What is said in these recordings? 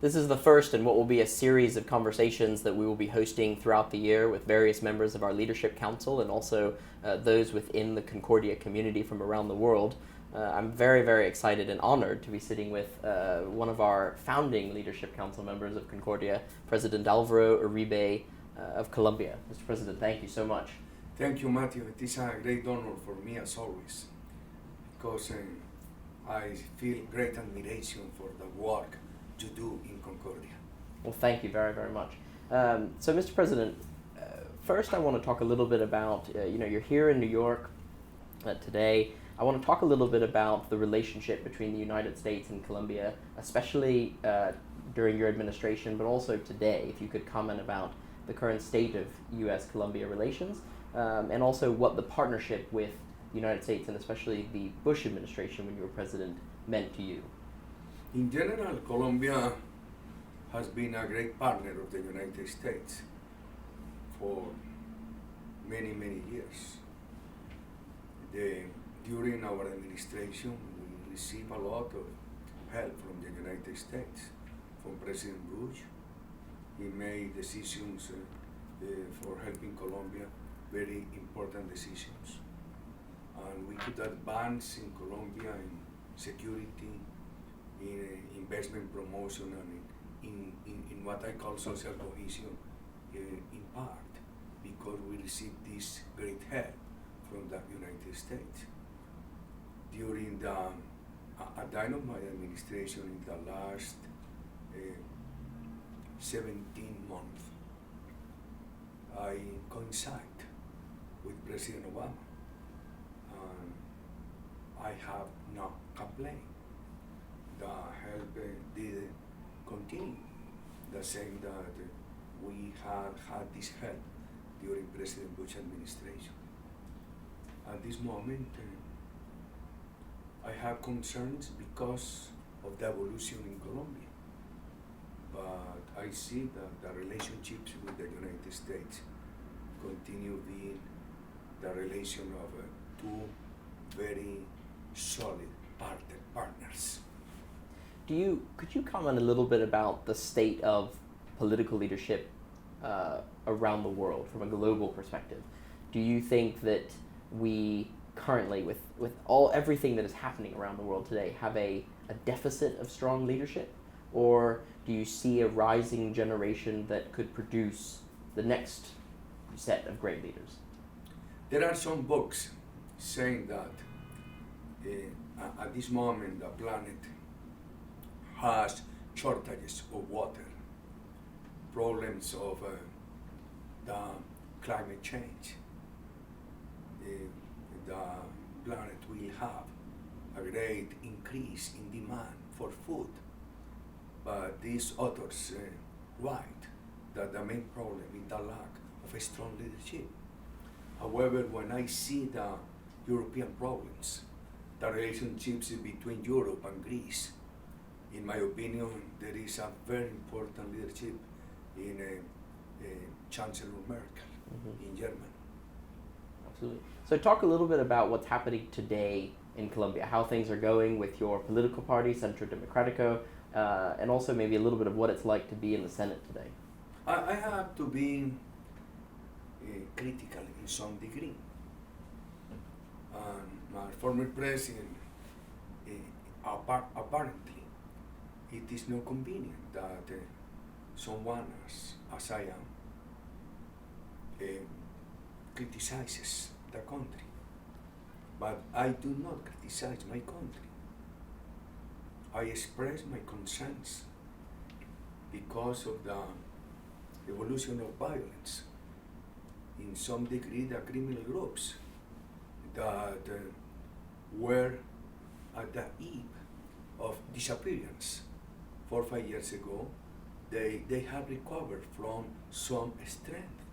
This is the first in what will be a series of conversations that we will be hosting throughout the year with various members of our Leadership Council and also those within the Concordia community from around the world. I'm very, very excited and honored to be sitting with one of our founding Leadership Council members of Concordia, President Álvaro Uribe of Colombia. Mr. President, thank you so much. Thank you, Matthew. It is a great honor for me as always, because I feel great admiration for the work you do in Concordia. Well, thank you very, very much. So, Mr. President, first I want to talk a little bit about, you're here in New York today. I want to talk a little bit about the relationship between the United States and Colombia, especially during your administration, but also today, if you could comment about the current state of U.S Colombia relations, and also what the partnership with the United States and especially the Bush administration when you were president meant to you. In general, Colombia has been a great partner of the United States for many, many years. During our administration, we received a lot of help from the United States, from President Bush. He made decisions for helping Colombia, very important decisions. And we could advance in Colombia in security, in investment promotion, and in what I call social cohesion, in part, because we received this great help from the United States. During the time of my administration, in the last 17 months, I coincided with President Obama, and I have no complaint. The help did continue, the same that we had this help during President Bush administration. At this moment, I have concerns because of the evolution in Colombia, but I see that the relationships with the United States continue being the relation of two very solid partners. Could you comment a little bit about the state of political leadership around the world from a global perspective? Do you think that we currently, with everything that is happening around the world today, have a deficit of strong leadership? Or do you see a rising generation that could produce the next set of great leaders? There are some books saying that at this moment the planet has shortages of water, problems of the climate change. The planet will have a great increase in demand for food, but these authors write that the main problem is the lack of a strong leadership. However, when I see the European problems, the relationships between Europe and Greece, in my opinion, there is a very important leadership in Chancellor Merkel in Germany. Absolutely. So talk a little bit about what's happening today in Colombia, how things are going with your political party, Centro Democrático, and also maybe a little bit of what it's like to be in the Senate today. I have to be critical in some degree. My former president, apparently, it is not convenient that someone as I am criticizes the country. But I do not criticize my country. I express my concerns because of the evolution of violence. In some degree, the criminal groups that were at the eve of disappearance 4 or 5 years ago, they have recovered from some strength.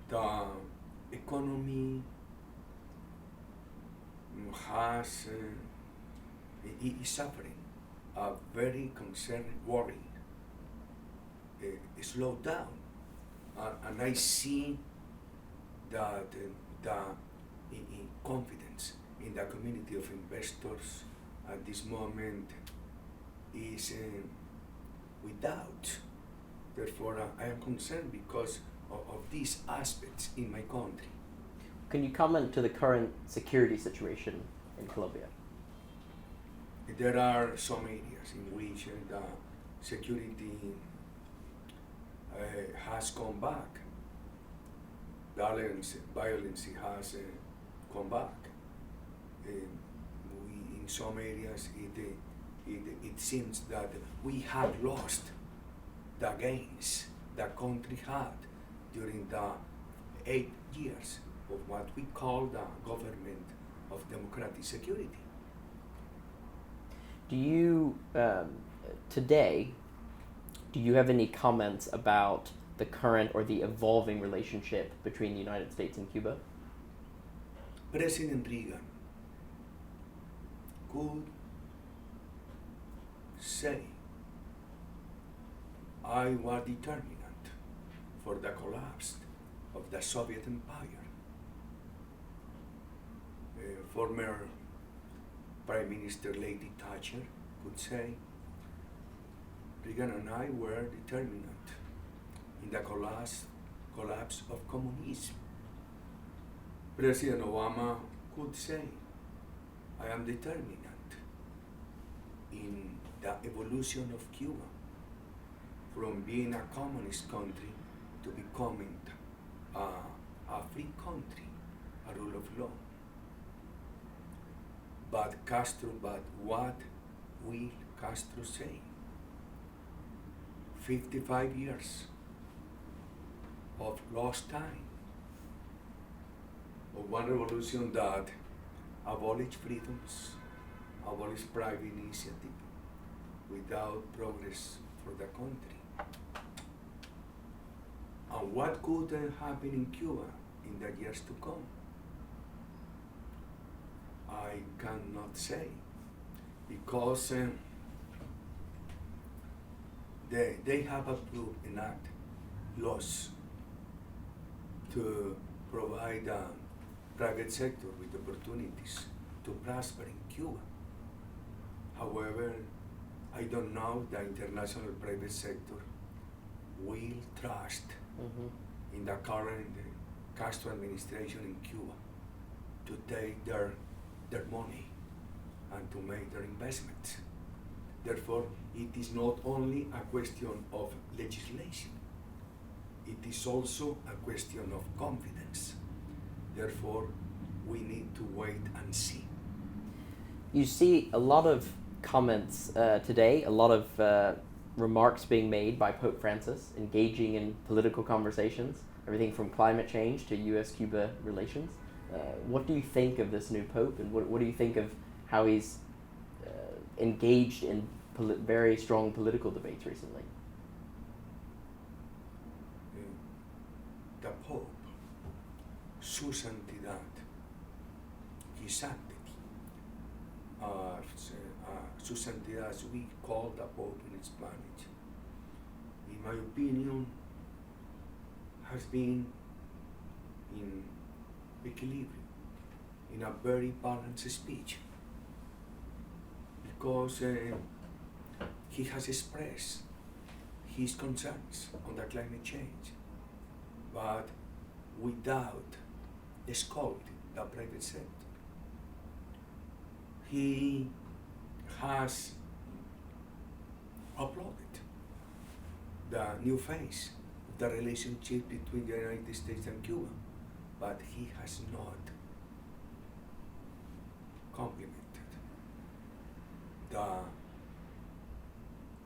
The economy is suffering a very concerning, worrying slowdown, and I see that the confidence in the community of investors at this moment is without. Therefore, I am concerned because of these aspects in my country. Can you comment to the current security situation in Colombia? There are some areas in which the security has come back. Violence has come back. In some areas, it seems that we have lost the gains the country had during the 8 years of what we call the government of democratic security. Do you, today, do you have any comments about the current or the evolving relationship between the United States and Cuba? President Reagan could say, I was determinant for the collapse of the Soviet Empire. Former Prime Minister Lady Thatcher could say, Reagan and I were determinant in the collapse of communism. President Obama could say, I am determinant in the evolution of Cuba from being a communist country to becoming a free country, a rule of law. But what will Castro say? 55 years of lost time, of one revolution that abolished freedoms, abolished private initiative without progress for the country. And what could happen in Cuba in the years to come? I cannot say, because they have approved an act, laws, to provide the private sector with opportunities to prosper in Cuba. However, I don't know the international private sector will trust in the current Castro administration in Cuba to take their money and to make their investments. Therefore, it is not only a question of legislation, it is also a question of confidence. Therefore, we need to wait and see. You see a lot of comments today, a lot of remarks being made by Pope Francis, engaging in political conversations, everything from climate change to U.S. Cuba relations. What do you think of this new Pope, and what do you think of how he's engaged in very strong political debates recently? The Pope, Su Santidad, His Sanctity, Su Santidad, as we call the Pope in Spanish, in my opinion, has been in equilibrium, in a very balanced speech, because he has expressed his concerns on the climate change, but without scolding the private sector. He has applauded the new phase of the relationship between the United States and Cuba, but he has not complimented the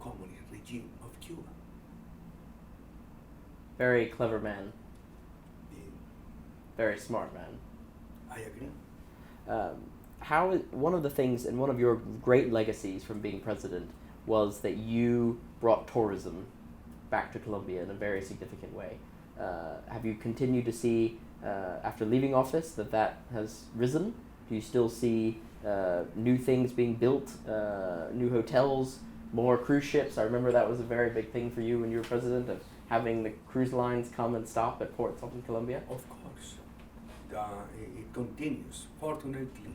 communist regime of Cuba. Very clever man. Very smart man. I agree. One of the things and one of your great legacies from being president was that you brought tourism back to Colombia in a very significant way. Have you continued to see, after leaving office, that has risen? Do you still see new things being built, new hotels, more cruise ships? I remember that was a very big thing for you when you were president, of having the cruise lines come and stop at ports up in Colombia. Of course. It continues. Fortunately,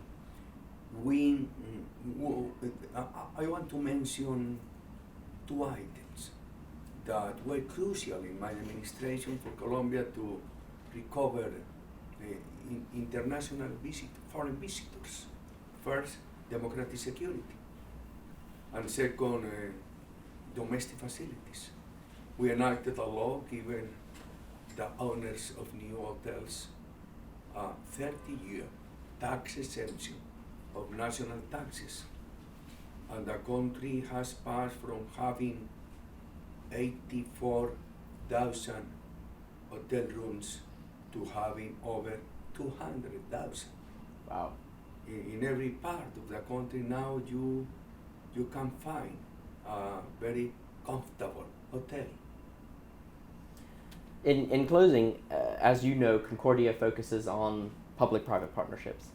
I want to mention two items. that were crucial in my administration for Colombia to recover international foreign visitors. First, democratic security, and second, domestic facilities. We enacted a law giving the owners of new hotels a 30-year tax exemption of national taxes. And the country has passed from having 84,000 hotel rooms to having over 200,000. Wow. In every part of the country now you can find a very comfortable hotel. In closing, as you know, Concordia focuses on public-private partnerships.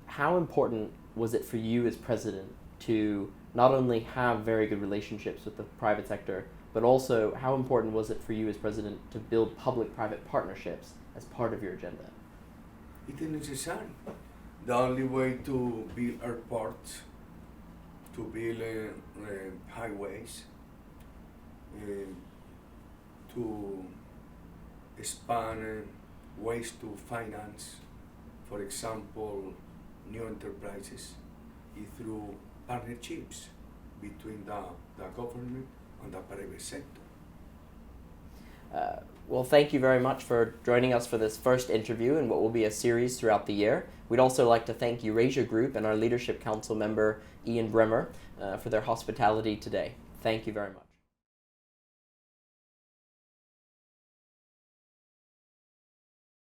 How important was it for you as president to not only have very good relationships with the private sector, but also how important was it for you as president to build public-private partnerships as part of your agenda? It is necessary. The only way to build airports, to build highways, to expand ways to finance, for example, new enterprises, is through partnerships between the government and the private sector. Well, thank you very much for joining us for this first interview in what will be a series throughout the year. We'd also like to thank Eurasia Group and our Leadership Council member, Ian Bremer, for their hospitality today. Thank you very much.